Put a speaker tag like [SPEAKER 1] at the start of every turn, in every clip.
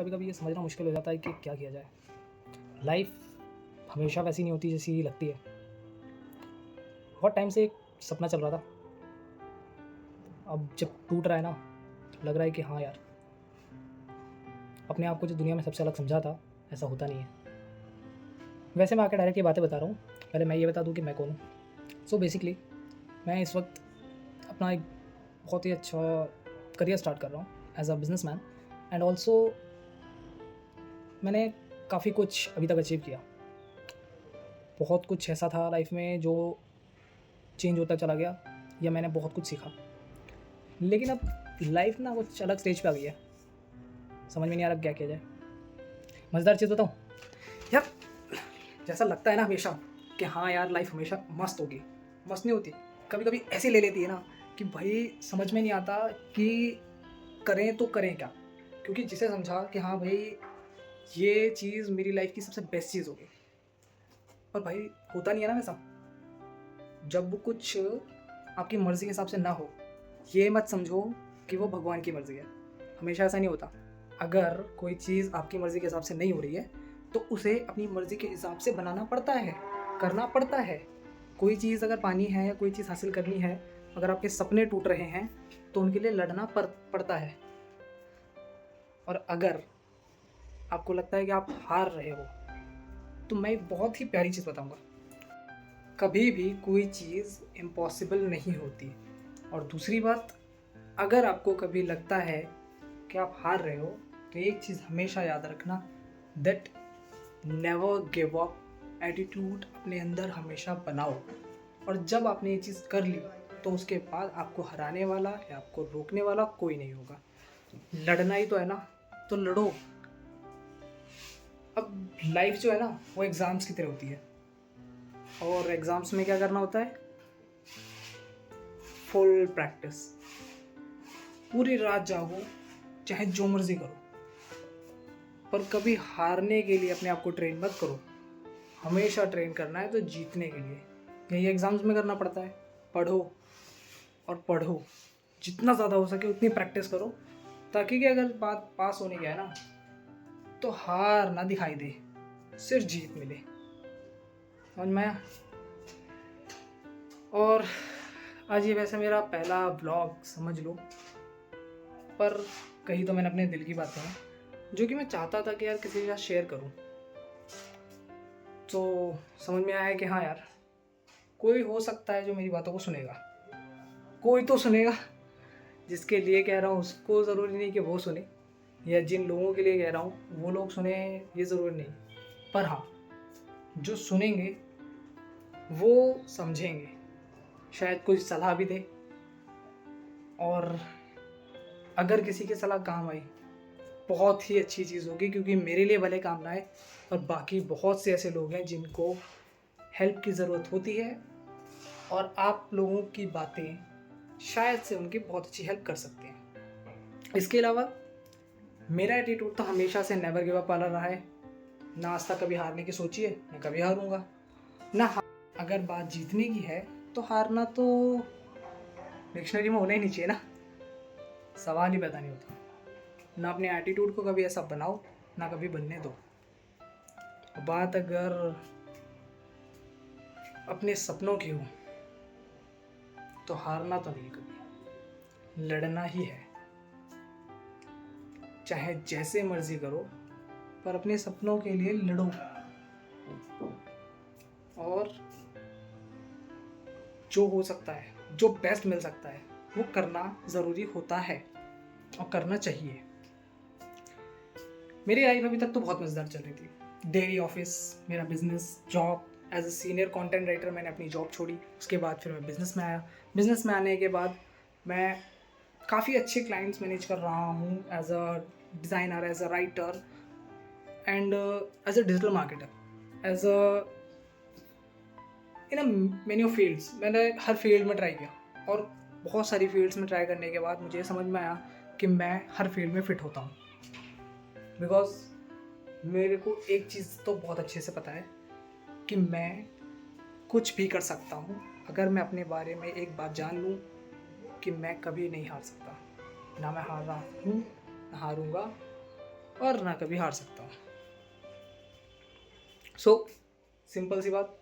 [SPEAKER 1] कभी कभी ये समझना मुश्किल हो जाता है कि क्या किया जाए। लाइफ हमेशा वैसी नहीं होती जैसी लगती है। बहुत टाइम से एक सपना चल रहा था, अब जब टूट रहा है ना, लग रहा है कि हाँ यार, अपने आप को जो दुनिया में सबसे अलग समझा था, ऐसा होता नहीं है। वैसे मैं आके डायरेक्ट ये बातें बता रहा हूँ। पहले मैं ये बता दूँ कि मैं कौन हूँ। सो बेसिकली मैं इस वक्त अपना एक बहुत ही अच्छा करियर स्टार्ट कर रहा हूँ as a businessman. And also मैंने काफ़ी कुछ अभी तक अचीव किया। बहुत कुछ ऐसा था लाइफ में जो चेंज होता चला गया, या मैंने बहुत कुछ सीखा। लेकिन अब लाइफ ना कुछ अलग स्टेज पे आ गई है, समझ में नहीं आ रहा क्या किया जाए। मज़ेदार चीज़ बताऊँ यार, जैसा लगता है ना हमेशा कि हाँ यार लाइफ हमेशा मस्त होगी, मस्त नहीं होती। कभी कभी ऐसे ले लेती है ना कि भाई समझ में नहीं आता कि करें तो करें क्या। क्योंकि जिसे समझा कि हाँ भाई ये चीज़ मेरी लाइफ की सबसे बेस्ट चीज़ होगी, पर भाई होता नहीं है ना वैसा। जब कुछ आपकी मर्ज़ी के हिसाब से ना हो, ये मत समझो कि वो भगवान की मर्ज़ी है। हमेशा ऐसा नहीं होता। अगर कोई चीज़ आपकी मर्ज़ी के हिसाब से नहीं हो रही है तो उसे अपनी मर्ज़ी के हिसाब से बनाना पड़ता है, करना पड़ता है। कोई चीज़ अगर पानी है या कोई चीज़ हासिल करनी है, अगर आपके सपने टूट रहे हैं तो उनके लिए लड़ना पड़ता है। और अगर आपको लगता है कि आप हार रहे हो, तो मैं एक बहुत ही प्यारी चीज़ बताऊंगा। कभी भी कोई चीज़ इम्पॉसिबल नहीं होती। और दूसरी बात, अगर आपको कभी लगता है कि आप हार रहे हो, तो एक चीज़ हमेशा याद रखना, that never give up attitude अपने अंदर हमेशा बनाओ। और जब आपने ये चीज़ कर ली तो उसके बाद आपको हराने वाला या आपको रोकने वाला कोई नहीं होगा। लड़ना ही तो है ना, तो लड़ो। अब लाइफ जो है ना वो एग्ज़ाम्स की तरह होती है, और एग्ज़ाम्स में क्या करना होता है, फुल प्रैक्टिस। पूरी रात जागो, चाहे जो मर्जी करो, पर कभी हारने के लिए अपने आप को ट्रेन मत करो। हमेशा ट्रेन करना है तो जीतने के लिए। यही एग्ज़ाम्स में करना पड़ता है। पढ़ो और पढ़ो, जितना ज़्यादा हो सके उतनी प्रैक्टिस करो, ताकि कि अगर बात पास होने की है ना, तो हार ना दिखाई दे, सिर्फ जीत मिले। समझ में आया? और आज ये वैसे मेरा पहला ब्लॉग समझ लो, पर कही तो मैंने अपने दिल की बातें हैं जो कि मैं चाहता था कि यार किसी के साथ शेयर करूं। तो समझ में आया कि हाँ यार, कोई हो सकता है जो मेरी बातों को सुनेगा। कोई तो सुनेगा। जिसके लिए कह रहा हूँ उसको ज़रूरी नहीं कि वो सुने, या जिन लोगों के लिए कह रहा हूँ वो लोग सुने, ये ज़रूरी नहीं। पर हाँ, जो सुनेंगे वो समझेंगे, शायद कुछ सलाह भी दे। और अगर किसी की सलाह काम आई, बहुत ही अच्छी चीज़ होगी, क्योंकि मेरे लिए भले काम ना आए, और बाकी बहुत से ऐसे लोग हैं जिनको हेल्प की ज़रूरत होती है, और आप लोगों की बातें शायद से उनकी बहुत अच्छी हेल्प कर सकते हैं। इसके अलावा मेरा एटीट्यूड तो हमेशा से नेवर गिव अप वाला रहा है। ना आज तक कभी हारने की सोची है, ना कभी हारूंगा। अगर बात जीतने की है तो हारना तो डिक्शनरी में होना ही नहीं चाहिए ना, सवाल ही पैदा नहीं होता। ना अपने एटीट्यूड को कभी ऐसा बनाओ, ना कभी बनने दो। बात अगर अपने सपनों की हो तो हारना तो नहीं, कभी लड़ना ही है। चाहे जैसे मर्जी करो, पर अपने सपनों के लिए लड़ो। और जो हो सकता है, जो बेस्ट मिल सकता है, वो करना ज़रूरी होता है और करना चाहिए। मेरी लाइफ अभी तक तो बहुत मज़ेदार चल रही थी। डेली ऑफिस, मेरा business, job. As a senior content writer मैंने अपनी जॉब छोड़ी, उसके बाद फिर मैं बिज़नेस में आया। बिज़नेस में आने के बाद मैं काफ़ी अच्छे क्लाइंट्स मैनेज कर रहा हूँ as a designer, as a writer, and as a digital marketer, as a in a many of fields. मैंने हर फील्ड में ट्राई किया, और बहुत सारी फील्ड्स में ट्राई करने के बाद मुझे समझ में आया कि मैं हर फील्ड में फ़िट होता हूँ। बिकॉज मेरे को एक चीज़ तो बहुत अच्छे से पता है कि मैं कुछ भी कर सकता हूँ, अगर मैं अपने बारे में एक बात जान लूँ कि मैं कभी नहीं हार सकता। ना मैं हार रहा हूँ, ना हारूँगा, और ना कभी हार सकता हूँ। सो सिंपल सी बात,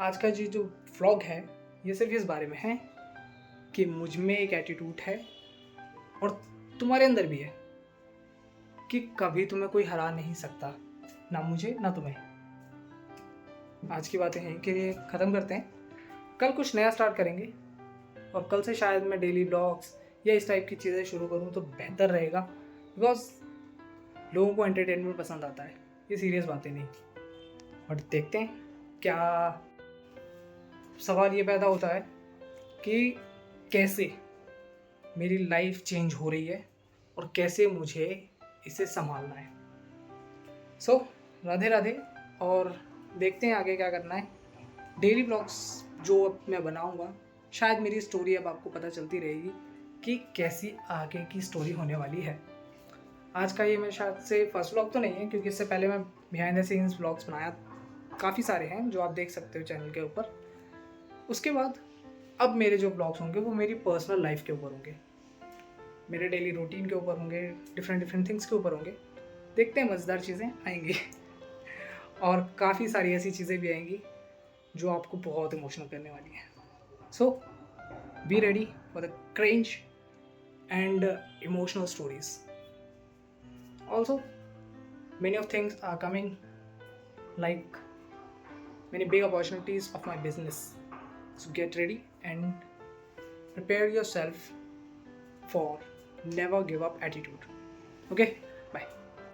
[SPEAKER 1] आज का जो व्लॉग है ये सिर्फ इस बारे में है कि मुझ में एक एटीट्यूड है और तुम्हारे अंदर भी है कि कभी तुम्हें कोई हरा नहीं सकता, ना मुझे ना तुम्हें। आज की बातें हैं कि ये ख़त्म करते हैं, कल कुछ नया स्टार्ट करेंगे और कल से शायद मैं डेली ब्लॉग्स या इस टाइप की चीज़ें शुरू करूँ तो बेहतर रहेगा, बिकॉज लोगों को एंटरटेनमेंट पसंद आता है, ये सीरियस बातें नहीं। और देखते हैं क्या सवाल ये पैदा होता है कि कैसे मेरी लाइफ चेंज हो रही है और कैसे मुझे इसे संभालना है। सो राधे राधे, और देखते हैं आगे क्या करना है। डेली ब्लॉग्स जो अब मैं बनाऊंगा, शायद मेरी स्टोरी अब आपको पता चलती रहेगी कि कैसी आगे की स्टोरी होने वाली है। आज का ये मेरे शायद से फर्स्ट ब्लॉग तो नहीं है, क्योंकि इससे पहले मैं बिहाइंड द सीन्स ब्लॉग्स बनाया, काफ़ी सारे हैं जो आप देख सकते हो चैनल के ऊपर। उसके बाद अब मेरे जो ब्लॉग्स होंगे वो मेरी पर्सनल लाइफ के ऊपर होंगे, मेरे डेली रूटीन के ऊपर होंगे, डिफरेंट थिंग्स के ऊपर होंगे। देखते हैं, मज़ेदार चीज़ें आएंगी और काफ़ी सारी ऐसी चीज़ें भी आएंगी जो आपको बहुत इमोशनल करने वाली हैं। So be ready for the cringe and emotional stories. Also many of things are coming, like many big opportunities of my business. So get ready and prepare yourself for never give up attitude. Okay,